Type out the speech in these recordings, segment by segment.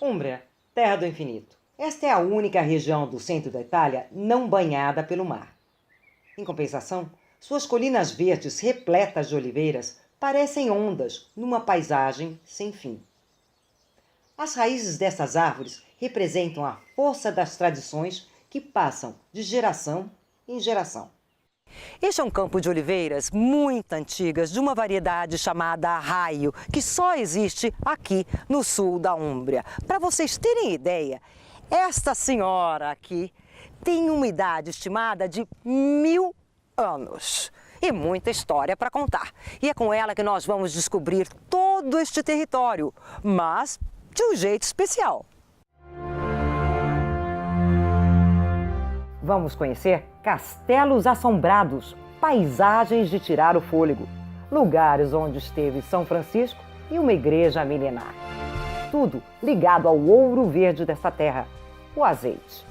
Umbria, terra do infinito. Esta é a única região do centro da Itália não banhada pelo mar. Em compensação, suas colinas verdes repletas de oliveiras parecem ondas numa paisagem sem fim. As raízes dessas árvores representam a força das tradições que passam de geração em geração. Este é um campo de oliveiras muito antigas, de uma variedade chamada arraio, que só existe aqui no sul da Úmbria. Para vocês terem ideia, esta senhora aqui tem uma idade estimada de 1000 anos e muita história para contar. E é com ela que nós vamos descobrir todo este território, mas de um jeito especial. Vamos conhecer castelos assombrados, paisagens de tirar o fôlego, lugares onde esteve São Francisco e uma igreja milenar. Tudo ligado ao ouro verde dessa terra, o azeite.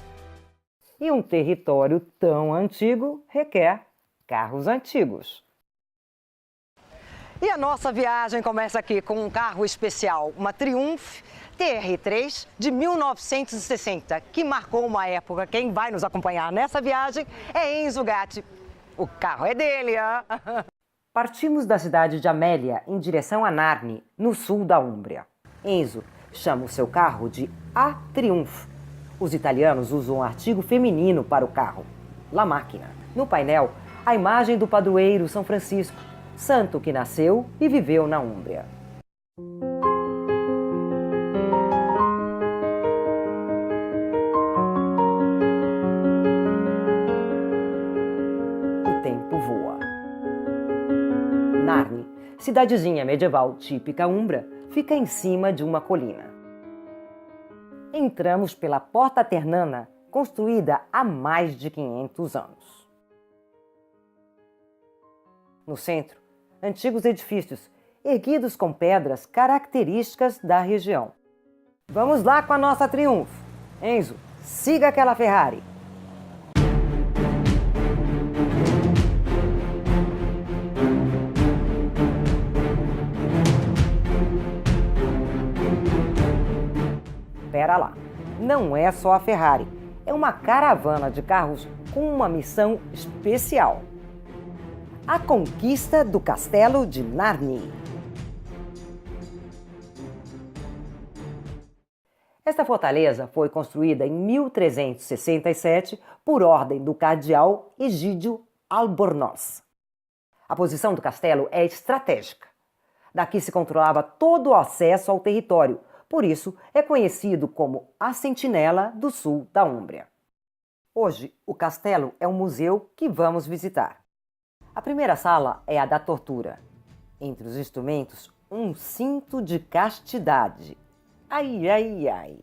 E um território tão antigo requer carros antigos. E a nossa viagem começa aqui com um carro especial, uma Triumph TR3 de 1960, que marcou uma época. Quem vai nos acompanhar nessa viagem é Enzo Gatti. O carro é dele, hein? Partimos da cidade de Amélia em direção a Narni, no sul da Úmbria. Enzo chama o seu carro de A Triumph. Os italianos usam um artigo feminino para o carro, la macchina. No painel, a imagem do padroeiro São Francisco, santo que nasceu e viveu na Úmbria. O tempo voa. Narni, cidadezinha medieval típica úmbra, fica em cima de uma colina. Entramos pela Porta Ternana, construída há mais de 500 anos. No centro, antigos edifícios, erguidos com pedras características da região. Vamos lá com a nossa Triumph. Enzo, siga aquela Ferrari. Pera lá, não é só a Ferrari, é uma caravana de carros com uma missão especial. A conquista do castelo de Narni. Esta fortaleza foi construída em 1367 por ordem do cardeal Egídio Albornoz. A posição do castelo é estratégica. Daqui se controlava todo o acesso ao território, por isso é conhecido como a Sentinela do Sul da Úmbria. Hoje, o castelo é um museu que vamos visitar. A primeira sala é a da tortura. Entre os instrumentos, um cinto de castidade. Ai, ai, ai.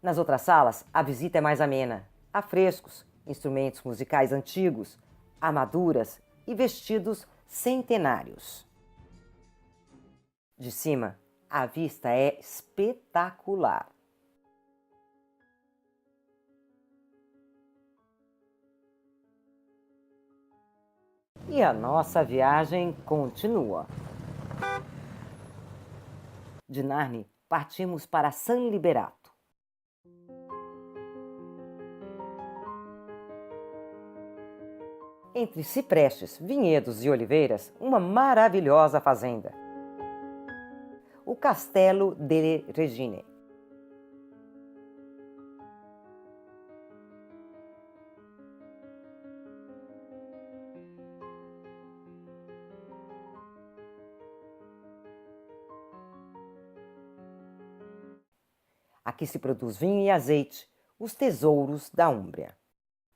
Nas outras salas, a visita é mais amena. Há frescos, instrumentos musicais antigos, armaduras e vestidos centenários. De cima, a vista é espetacular. E a nossa viagem continua. De Narni, partimos para San Liberato. Entre ciprestes, vinhedos e oliveiras, uma maravilhosa fazenda. O Castelo delle Regine. Aqui se produz vinho e azeite, os tesouros da Úmbria.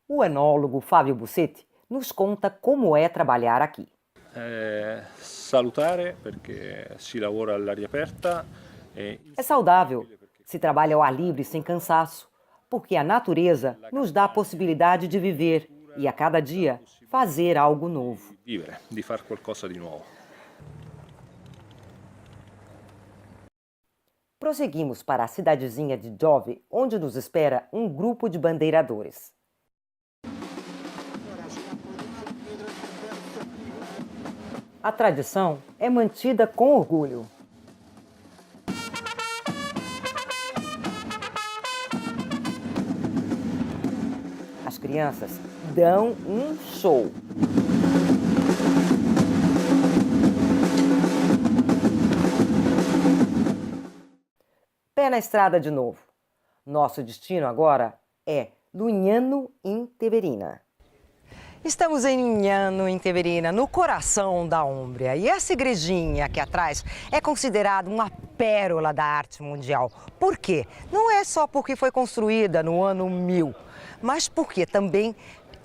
O enólogo Fábio Bussetti nos conta como é trabalhar aqui. É salutare porque si lavora all'aria aperta. É saudável, se trabalha ao ar livre sem cansaço, porque a natureza nos dá a possibilidade de viver e a cada dia fazer algo novo. Vivere, di far qualcosa di nuovo. Prosseguimos para a cidadezinha de Giove, onde nos espera um grupo de bandeiradores. A tradição é mantida com orgulho. As crianças dão um show. Pé na estrada de novo. Nosso destino agora é Lugnano in Teverina. Estamos em Lugnano in Teverina, no coração da Úmbria. E essa igrejinha aqui atrás é considerada uma pérola da arte mundial. Por quê? Não é só porque foi construída no ano 1000, mas porque também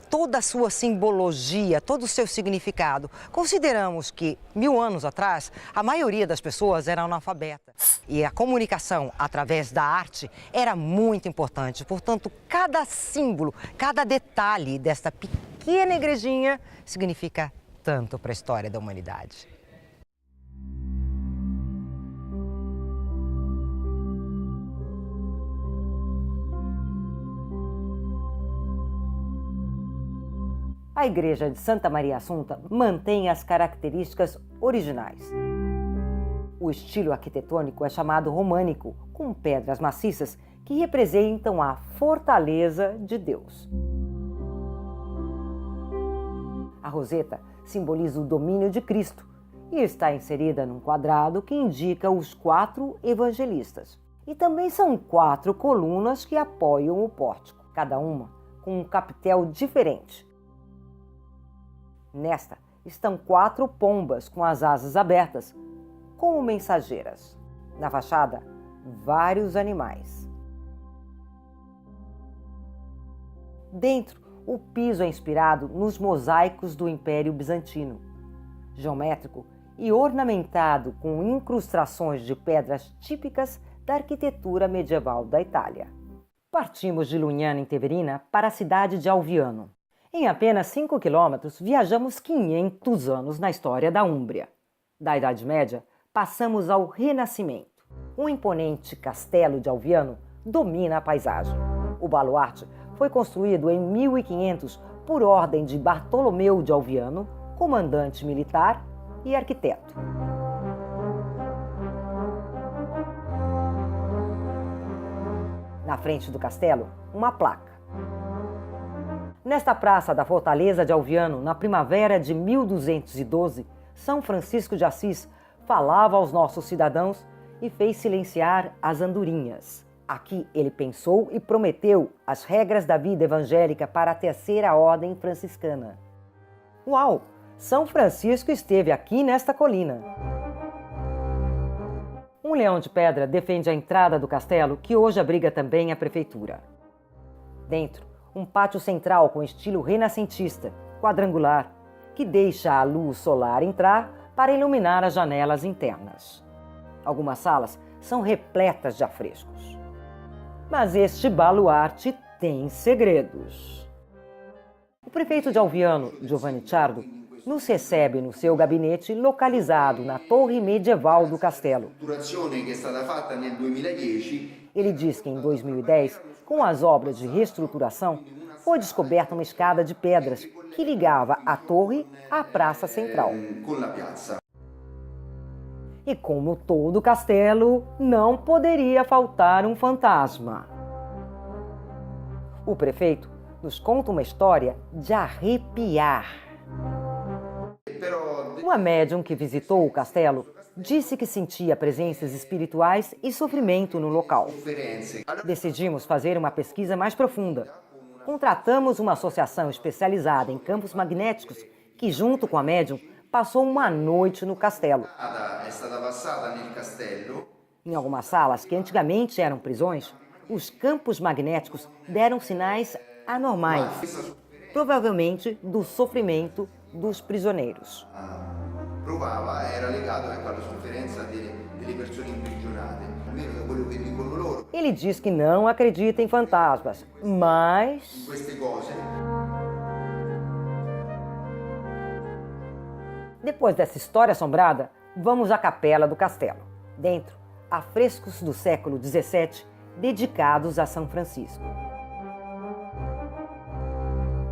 toda a sua simbologia, todo o seu significado. Consideramos que 1000 anos atrás, a maioria das pessoas era analfabeta. E a comunicação através da arte era muito importante. Portanto, cada símbolo, cada detalhe desta pequena igrejinha significa tanto para a história da humanidade. A igreja de Santa Maria Assunta mantém as características originais. O estilo arquitetônico é chamado românico, com pedras maciças que representam a fortaleza de Deus. A roseta simboliza o domínio de Cristo e está inserida num quadrado que indica os 4 evangelistas. E também são 4 colunas que apoiam o pórtico, cada uma com um capitel diferente. Nesta estão 4 pombas com as asas abertas, como mensageiras. Na fachada, vários animais. Dentro, o piso é inspirado nos mosaicos do Império Bizantino, geométrico e ornamentado com incrustações de pedras típicas da arquitetura medieval da Itália. Partimos de Lugnano in Teverina para a cidade de Alviano. Em apenas 5 quilômetros, viajamos 500 anos na história da Úmbria. Da Idade Média, passamos ao Renascimento. Um imponente castelo de Alviano domina a paisagem. O baluarte foi construído em 1500 por ordem de Bartolomeu de Alviano, comandante militar e arquiteto. Na frente do castelo, uma placa. Nesta praça da Fortaleza de Alviano, na primavera de 1212, São Francisco de Assis falava aos nossos cidadãos e fez silenciar as andorinhas. Aqui ele pensou e prometeu as regras da vida evangélica para a terceira ordem franciscana. Uau! São Francisco esteve aqui nesta colina. Um leão de pedra defende a entrada do castelo, que hoje abriga também a prefeitura. Dentro, um pátio central com estilo renascentista, quadrangular, que deixa a luz solar entrar para iluminar as janelas internas. Algumas salas são repletas de afrescos. Mas este baluarte tem segredos. O prefeito de Alviano, Giovanni Ciardo, nos recebe no seu gabinete localizado na torre medieval do castelo. Ele diz que em 2010, com as obras de reestruturação, foi descoberta uma escada de pedras que ligava a torre à praça central. E como todo castelo, não poderia faltar um fantasma. O prefeito nos conta uma história de arrepiar. Uma médium que visitou o castelo disse que sentia presenças espirituais e sofrimento no local. Decidimos fazer uma pesquisa mais profunda. Contratamos uma associação especializada em campos magnéticos que, junto com a médium, passou uma noite no castelo. Em algumas salas que antigamente eram prisões, os campos magnéticos deram sinais anormais, provavelmente do sofrimento dos prisioneiros. Ele diz que não acredita em fantasmas, mas depois dessa história assombrada, vamos à capela do castelo. Dentro, há frescos do século XVII dedicados a São Francisco.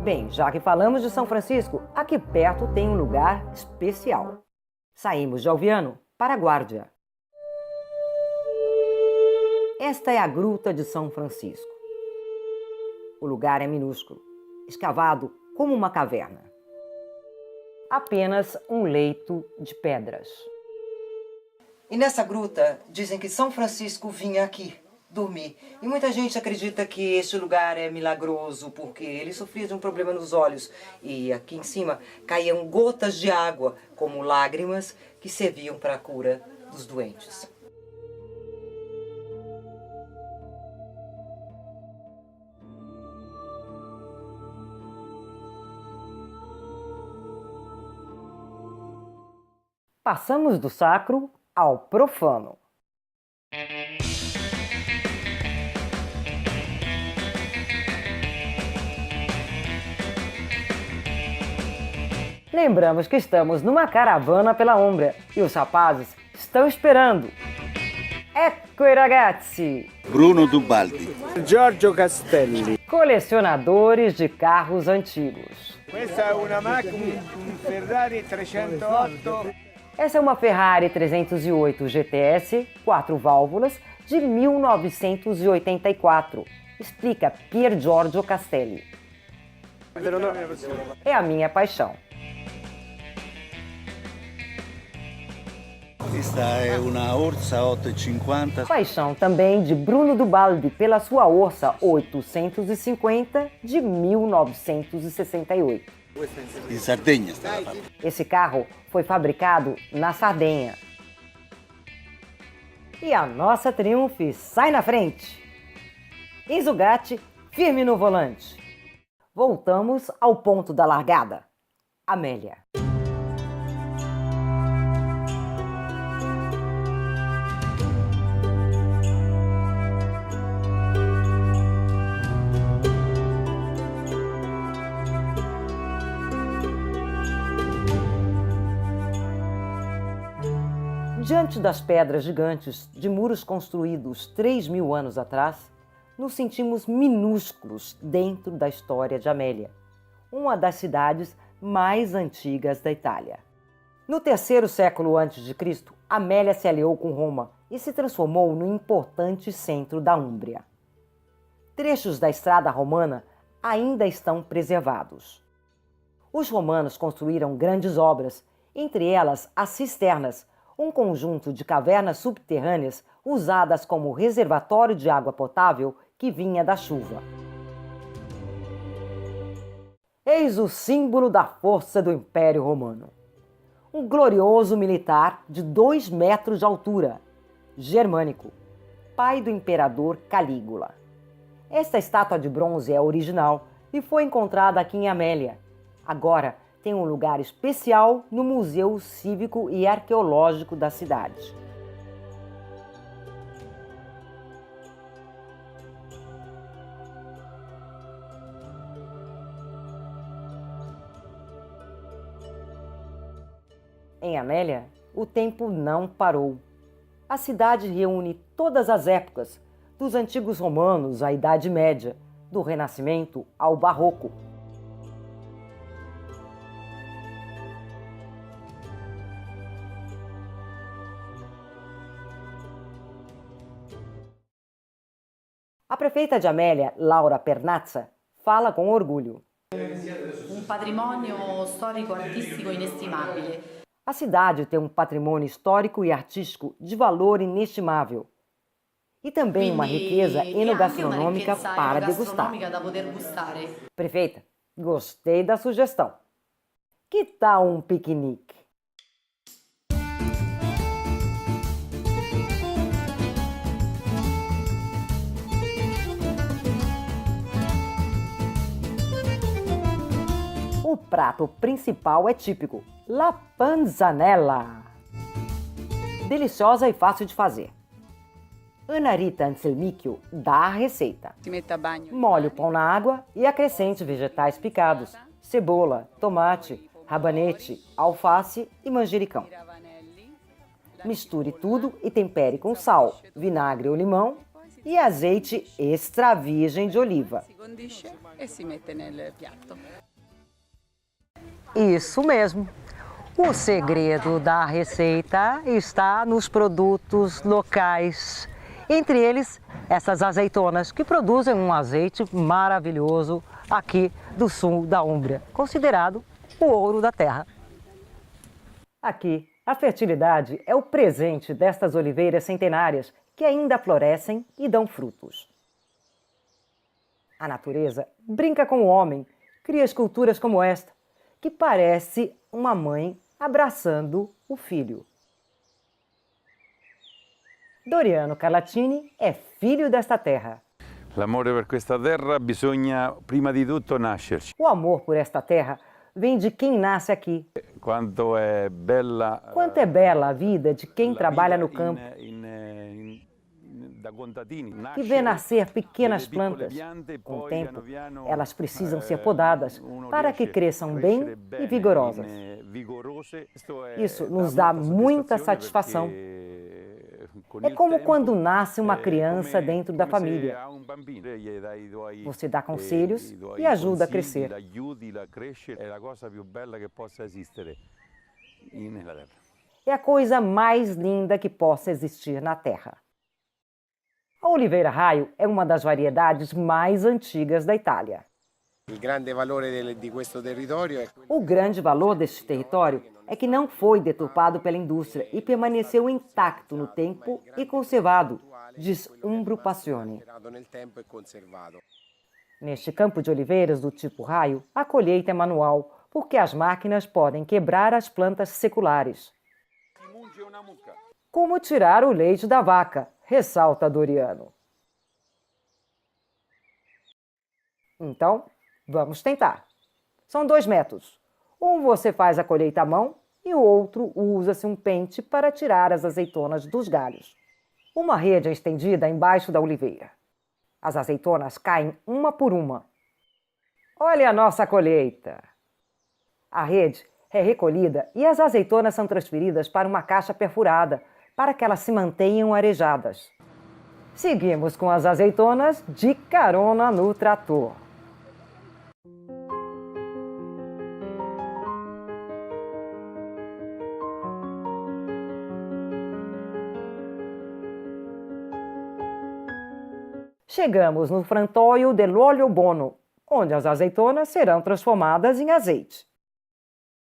Bem, já que falamos de São Francisco, aqui perto tem um lugar especial. Saímos de Alviano para Guardia. Esta é a Gruta de São Francisco. O lugar é minúsculo, escavado como uma caverna. Apenas um leito de pedras. E nessa gruta dizem que São Francisco vinha aqui dormir. E muita gente acredita que este lugar é milagroso porque ele sofria de um problema nos olhos. E aqui em cima caíam gotas de água, como lágrimas, que serviam para a cura dos doentes. Passamos do sacro ao profano. Lembramos que estamos numa caravana pela Umbria e os rapazes estão esperando. Ecco i ragazzi! Bruno Dubaldi. Giorgio Castelli. Colecionadores de carros antigos. Questa è una macchina, un Ferrari 308. Essa é uma Ferrari 308 GTS, 4 válvulas, de 1984, explica Pier Giorgio Castelli. É a minha paixão. Questa è una Orsa 850. Paixão também de Bruno Dubaldi pela sua Orsa 850 de 1968. In Sardegna stava fatta. Esse carro foi fabricado na Sardenha. E a nossa Triumph sai na frente. Enzo Gatti, firme no volante. Voltamos ao ponto da largada. Amélia. Diante das pedras gigantes de muros construídos 3.000 anos atrás, nos sentimos minúsculos dentro da história de Amélia, uma das cidades mais antigas da Itália. No terceiro século a.C., Amélia se aliou com Roma e se transformou no importante centro da Úmbria. Trechos da estrada romana ainda estão preservados. Os romanos construíram grandes obras, entre elas as cisternas, um conjunto de cavernas subterrâneas usadas como reservatório de água potável que vinha da chuva. Eis o símbolo da força do Império Romano. Um glorioso militar de 2 metros de altura, Germânico, pai do imperador Calígula. Esta estátua de bronze é original e foi encontrada aqui em Amélia. Agora, tem um lugar especial no Museu Cívico e Arqueológico da cidade. Em Amélia, o tempo não parou. A cidade reúne todas as épocas, dos antigos romanos à Idade Média, do Renascimento ao Barroco. A prefeita de Amélia, Laura Pernazza, fala com orgulho. Um patrimônio storico-artístico inestimabile. A cidade tem um patrimônio histórico e artístico de valor inestimável. E também uma riqueza enogastronômica para degustar. Prefeita, gostei da sugestão. Que tal um piquenique? O prato principal é típico, la panzanella. Deliciosa e fácil de fazer. Ana Rita Anselmicchio dá a receita. Molhe o pão na água e acrescente vegetais picados, cebola, tomate, rabanete, alface e manjericão. Misture tudo e tempere com sal, vinagre ou limão e azeite extra virgem de oliva. Isso mesmo! O segredo da receita está nos produtos locais. Entre eles, essas azeitonas que produzem um azeite maravilhoso aqui do sul da Úmbria, considerado o ouro da terra. Aqui, a fertilidade é o presente destas oliveiras centenárias que ainda florescem e dão frutos. A natureza brinca com o homem, cria esculturas como esta, que parece uma mãe abraçando o filho. Doriano Calatini é filho desta terra. L'amore per questa terra bisogna prima di tutto nascerci. O amor por esta terra vem de quem nasce aqui. Quanto é bella a vida de quem trabalha no campo, que vê nascer pequenas plantas. Com o tempo, elas precisam ser podadas para que cresçam bem e vigorosas. Isso nos dá muita satisfação. É como quando nasce uma criança dentro da família. Você dá conselhos e ajuda a crescer. É a coisa mais linda que possa existir na Terra. A Oliveira Raio é uma das variedades mais antigas da Itália. O grande valor deste território é que não foi deturpado pela indústria e permaneceu intacto no tempo e conservado, diz Umbro Passione. Neste campo de oliveiras do tipo raio, a colheita é manual, porque as máquinas podem quebrar as plantas seculares. Como tirar o leite da vaca, ressalta Doriano. Então, vamos tentar. São 2 métodos. Um você faz a colheita à mão e o outro usa-se um pente para tirar as azeitonas dos galhos. Uma rede é estendida embaixo da oliveira. As azeitonas caem uma por uma. Olha a nossa colheita! A rede é recolhida e as azeitonas são transferidas para uma caixa perfurada para que elas se mantenham arejadas. Seguimos com as azeitonas de carona no trator. Chegamos no frantoio dell'olio buono, onde as azeitonas serão transformadas em azeite.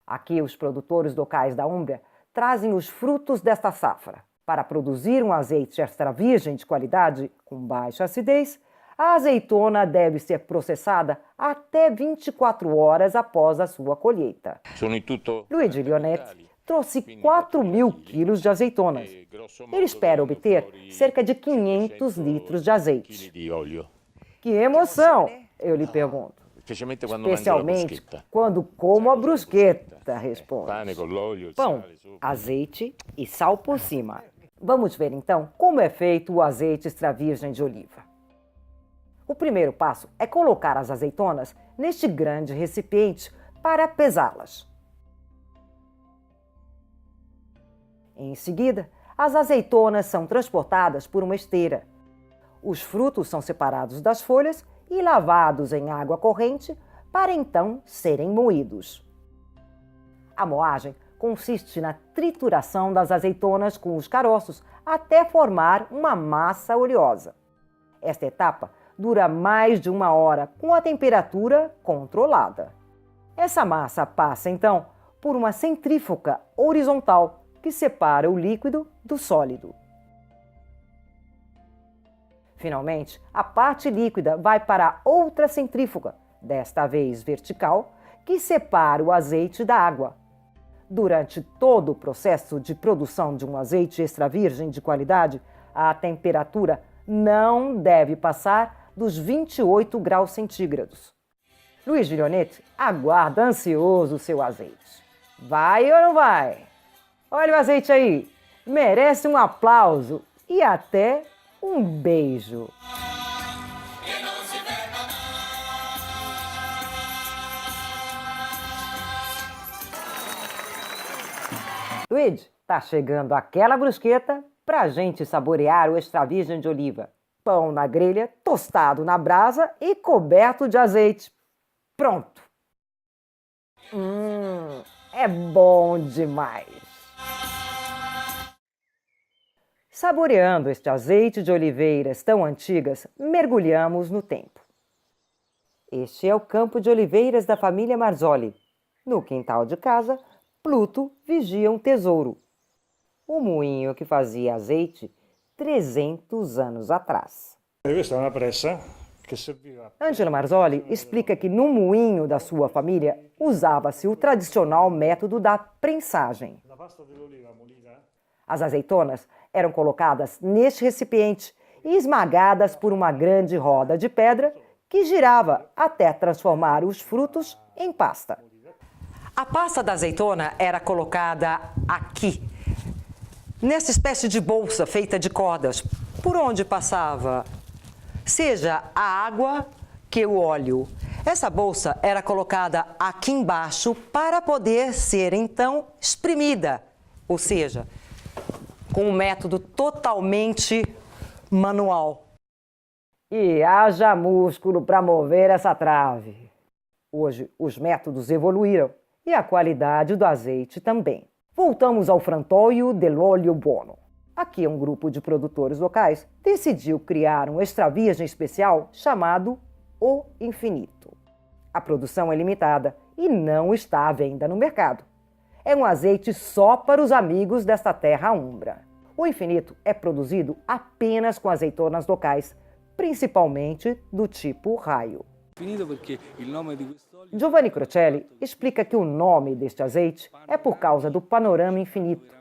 Aqui, os produtores locais da Úmbria trazem os frutos desta safra. Para produzir um azeite extra virgem de qualidade, com baixa acidez, a azeitona deve ser processada até 24 horas após a sua colheita. Luigi Leonetti trouxe 4.000 quilos de azeitonas. Ele espera obter cerca de 500 litros de azeite. Que emoção, eu lhe pergunto. Especialmente quando como a brusqueta, responde. Pão, azeite e sal por cima. Vamos ver então como é feito o azeite extra virgem de oliva. O primeiro passo é colocar as azeitonas neste grande recipiente para pesá-las. Em seguida, as azeitonas são transportadas por uma esteira. Os frutos são separados das folhas e lavados em água corrente para então serem moídos. A moagem consiste na trituração das azeitonas com os caroços até formar uma massa oleosa. Esta etapa dura mais de 1 hora com a temperatura controlada. Essa massa passa então por uma centrífuga horizontal que separa o líquido do sólido. Finalmente, a parte líquida vai para outra centrífuga, desta vez vertical, que separa o azeite da água. Durante todo o processo de produção de um azeite extra virgem de qualidade, a temperatura não deve passar dos 28 graus centígrados. Luigi Leonetti aguarda ansioso o seu azeite. Vai ou não vai? Olha o azeite aí, merece um aplauso e até um beijo. Luigi, tá chegando aquela brusqueta pra gente saborear o extra virgem de oliva. Pão na grelha, tostado na brasa e coberto de azeite. Pronto! É bom demais! Saboreando este azeite de oliveiras tão antigas, mergulhamos no tempo. Este é o campo de oliveiras da família Marzoli. No quintal de casa, Pluto vigia um tesouro. O moinho que fazia azeite 300 anos atrás. Questa è una pressa che serviva. Angelo Marzoli explica que no moinho da sua família usava-se o tradicional método da prensagem. La pasta dell'oliva molita As azeitonas eram colocadas neste recipiente e esmagadas por uma grande roda de pedra que girava até transformar os frutos em pasta. A pasta da azeitona era colocada aqui, nessa espécie de bolsa feita de cordas, por onde passava, seja a água que o óleo. Essa bolsa era colocada aqui embaixo para poder ser então espremida, ou seja, com um método totalmente manual. E haja músculo para mover essa trave. Hoje os métodos evoluíram e a qualidade do azeite também. Voltamos ao Frantoio dell'Olio Buono. Aqui um grupo de produtores locais decidiu criar um extra virgem especial chamado O Infinito. A produção é limitada e não está à venda no mercado. É um azeite só para os amigos desta terra umbra. O Infinito é produzido apenas com azeitonas locais, principalmente do tipo raio. Giovanni Crocelli explica que o nome deste azeite é por causa do panorama infinito.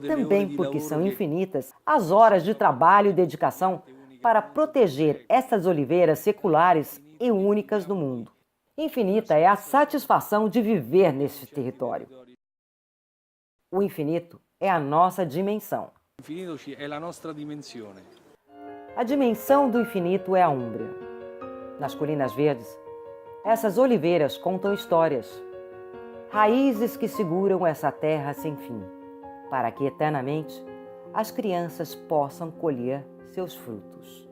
Também porque são infinitas as horas de trabalho e dedicação para proteger essas oliveiras seculares e únicas no mundo. Infinita é a satisfação de viver neste território. O infinito é a nossa dimensão. A dimensão do infinito é a Úmbria. Nas Colinas Verdes, essas oliveiras contam histórias. Raízes que seguram essa terra sem fim, para que eternamente as crianças possam colher seus frutos.